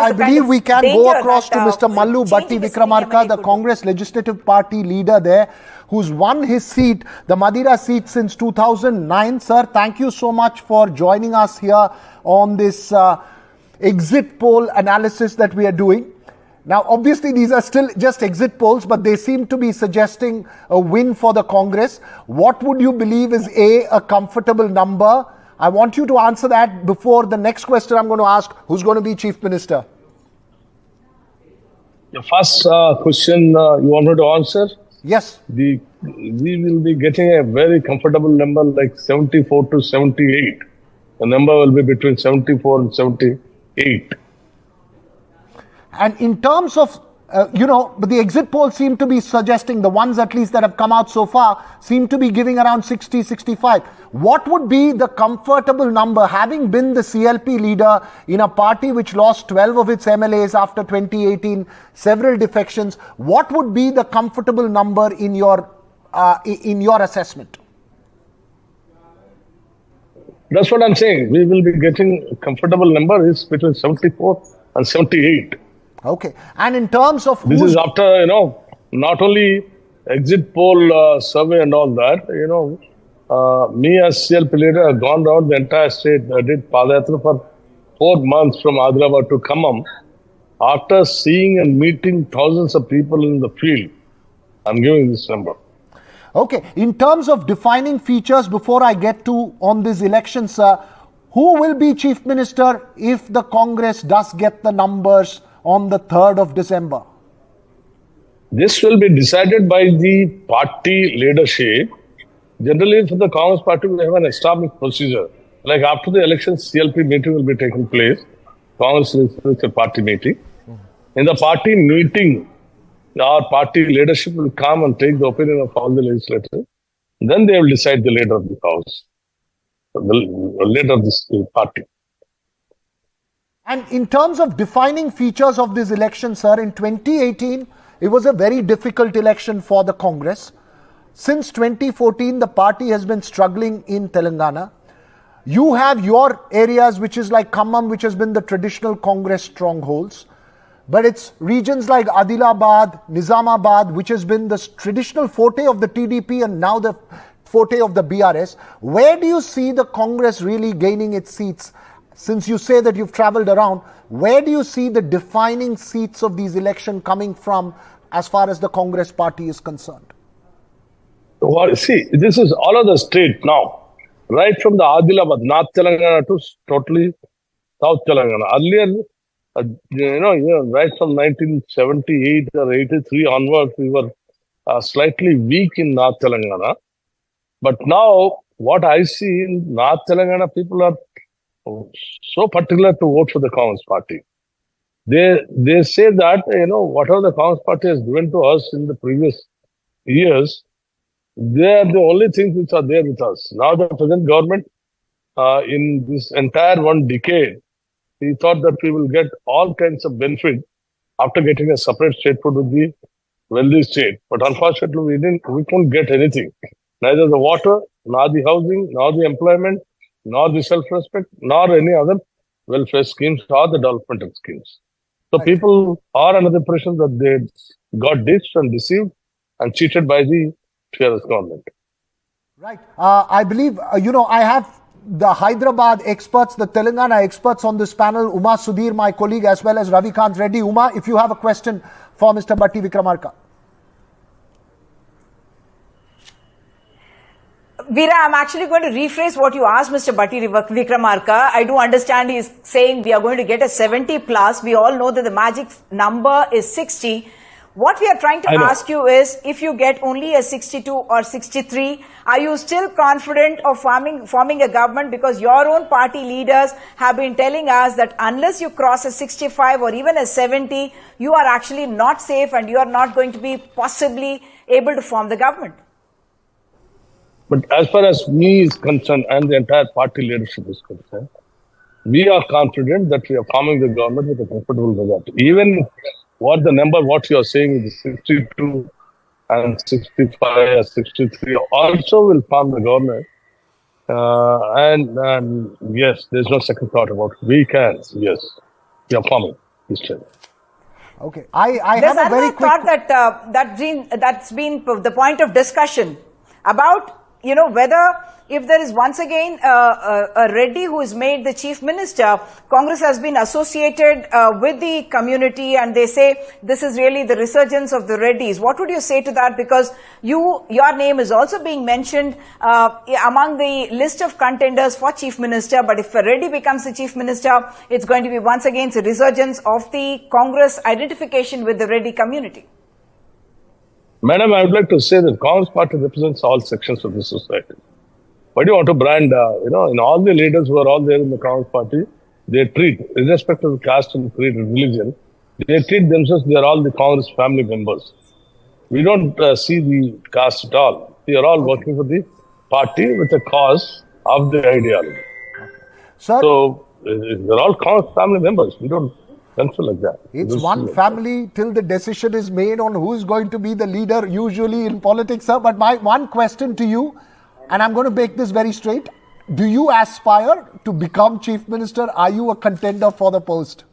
I believe we can go across to Mr. Mallu Bhatti Vikramarka, the Congress Legislative Party leader there, who's won his seat, the Madira seat, since 2009. Sir, thank you so much for joining us here on this exit poll analysis that we are doing. Now, obviously, these are still just exit polls, but they seem to be suggesting a win for the Congress. What would you believe is a comfortable number? I want you to answer that before the next question I'm going to ask, who's going to be Chief Minister? The first question you wanted to answer? Yes. We will be getting a very comfortable number like 74 to 78. The number will be between 74 and 78. And in terms of, but the exit polls seem to be suggesting, the ones at least that have come out so far, seem to be giving around 60, 65. What would be the comfortable number, having been the CLP leader in a party which lost 12 of its MLAs after 2018, several defections? What would be the comfortable number in your assessment? That's what I'm saying. We will be getting a comfortable number is between 74 and 78. Okay. And in terms of... This is after, not only exit poll survey and all that, me as CLP leader have gone around the entire state. I did Padayatra for 4 months from Hyderabad to Khammam. After seeing and meeting thousands of people in the field, I'm giving this number. Okay. In terms of defining features, before I get to on this election, sir, who will be Chief Minister if the Congress does get the numbers on the 3rd of December? This will be decided by the party leadership. Generally, for the Congress party, we have an established procedure. Like after the elections, CLP meeting will be taking place. Congress Legislative Party meeting. In the party meeting, our party leadership will come and take the opinion of all the legislators. Then they will decide the leader of the House, the leader of this party. And in terms of defining features of this election, sir, in 2018, it was a very difficult election for the Congress. Since 2014, the party has been struggling in Telangana. You have your areas, which is like Khammam, which has been the traditional Congress strongholds. But it's regions like Adilabad, Nizamabad, which has been the traditional forte of the TDP and now the forte of the BRS. Where do you see the Congress really gaining its seats? Since you say that you've traveled around, where do you see the defining seats of these elections coming from as far as the Congress party is concerned? Well, see, this is all of the state now. Right from the Adilabad, North Telangana to totally South Telangana. Earlier, right from 1978 or 83 onwards, we were slightly weak in North Telangana. But now, what I see in North Telangana, people are so particular to vote for the Congress party. They say that, whatever the Congress party has given to us in the previous years, they are the only things which are there with us. Now the present government, in this entire 1 decade, we thought that we will get all kinds of benefit after getting a separate statehood with the wealthy state. But unfortunately, we couldn't get anything. Neither the water, nor the housing, nor the employment, nor the self-respect, nor any other welfare schemes or the developmental schemes. So people are under the impression that they got ditched and deceived and cheated by the TRS government. Right. I believe, I have the Hyderabad experts, the Telangana experts on this panel, Uma Sudhir, my colleague, as well as Ravikant Reddy. Uma, if you have a question for Mr. Bhatti Vikramarka. Veera, I'm actually going to rephrase what you asked Mr. Bhatti Vikramarka. I do understand he's saying we are going to get a 70 plus. We all know that the magic number is 60. What we are trying to ask you is, if you get only a 62 or 63, are you still confident of forming a government? Because your own party leaders have been telling us that unless you cross a 65 or even a 70, you are actually not safe and you are not going to be possibly able to form the government. But as far as me is concerned and the entire party leadership is concerned, we are confident that we are forming the government with a comfortable majority. Even what you are saying is 62 and 65 or 63 also will form the government. And yes, there's no second thought about it. We are forming. history. Okay, I There's have a very another quick... thought that that's been the point of discussion about whether if there is once again a Reddy who is made the chief minister, Congress has been associated with the community, and they say this is really the resurgence of the Reddys. What would you say to that? Because your name is also being mentioned among the list of contenders for chief minister. But if a Reddy becomes the chief minister, it's going to be once again a resurgence of the Congress identification with the Reddy community. Madam, I would like to say that Congress party represents all sections of the society. Why do you want to brand, in all the leaders who are all there in the Congress party, they treat, irrespective of caste and creed and religion, they treat themselves, they are all the Congress family members. We don't see the caste at all. We are all working for the party with a cause of the ideology. Sir, So, they're all Congress family members. We don't consider like that. it's one family till the decision is made on who is going to be the leader, usually in politics, sir. But my one question to you, and I'm going to make this very straight. Do you aspire to become chief minister? Are you a contender for the post?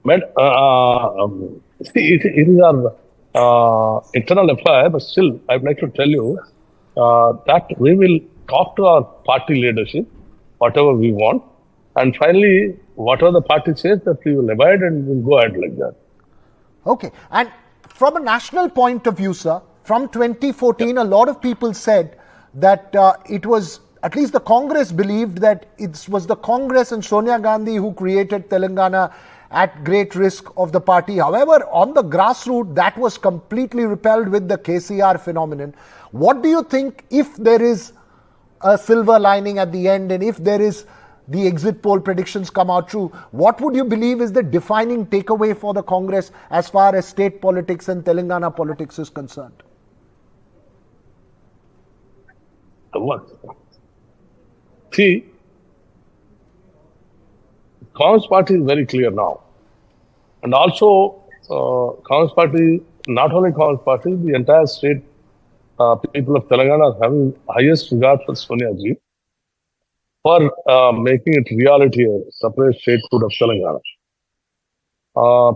See, it is our internal affair, but still, I'd like to tell you that we will talk to our party leadership, whatever we want, and finally, whatever the party says, that we will abide and we'll go ahead like that. Okay. And from a national point of view, sir, from 2014, a lot of people said that it was, at least the Congress believed that it was the Congress and Sonia Gandhi who created Telangana at great risk of the party. However, on the grassroots, that was completely repelled with the KCR phenomenon. What do you think, if there is a silver lining at the end, and if there is the exit poll predictions come out true, what would you believe is the defining takeaway for the Congress as far as state politics and Telangana politics is concerned? What? See, Congress party is very clear now. And also, Congress party, not only Congress party, the entire state people of Telangana are having highest regard for Sonia ji for making it reality a separate statehood of Telangana.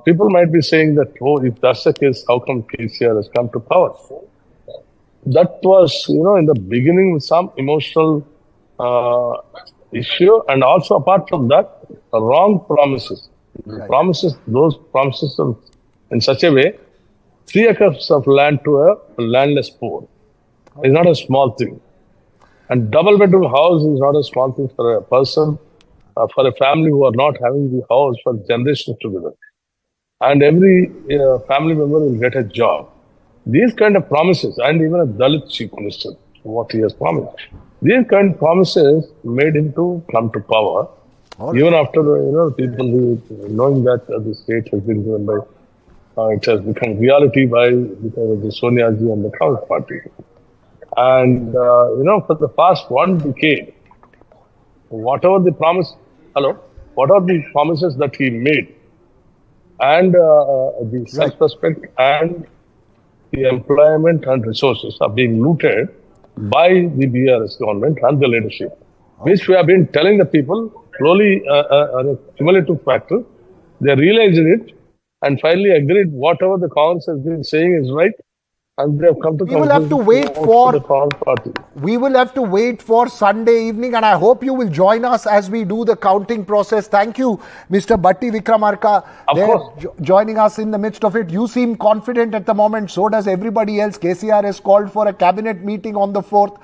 People might be saying that, oh, if that's the case, how come KCR has come to power? That was, in the beginning with some emotional issue, and also apart from that, wrong promises. Right. Those promises are in such a way, 3 acres of land to a landless poor is not a small thing. And double bedroom house is not a small thing for a person, for a family who are not having the house for generations together. And every family member will get a job. These kind of promises, and even a Dalit chief minister, what he has promised, these kind of promises made him to come to power. Even after people who, knowing that the state has been given by, it has become reality because of the Sonia ji and the Congress party. And for the past 1 decade, whatever the promises that he made, and the self-respect and the employment and resources are being looted by the BRS government and the leadership, which we have been telling the people slowly a cumulative factor. They realized it and finally agreed whatever the Congress has been saying is right, and they have come to We will have to wait for the Congress party. We will have to wait for Sunday evening, and I hope you will join us as we do the counting process. Thank you, Mr. Bhatti Vikramarka, joining us in the midst of it. You seem confident at the moment, so does everybody else. KCR has called for a cabinet meeting on the 4th.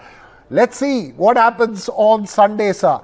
Let's see what happens on Sunday, sir.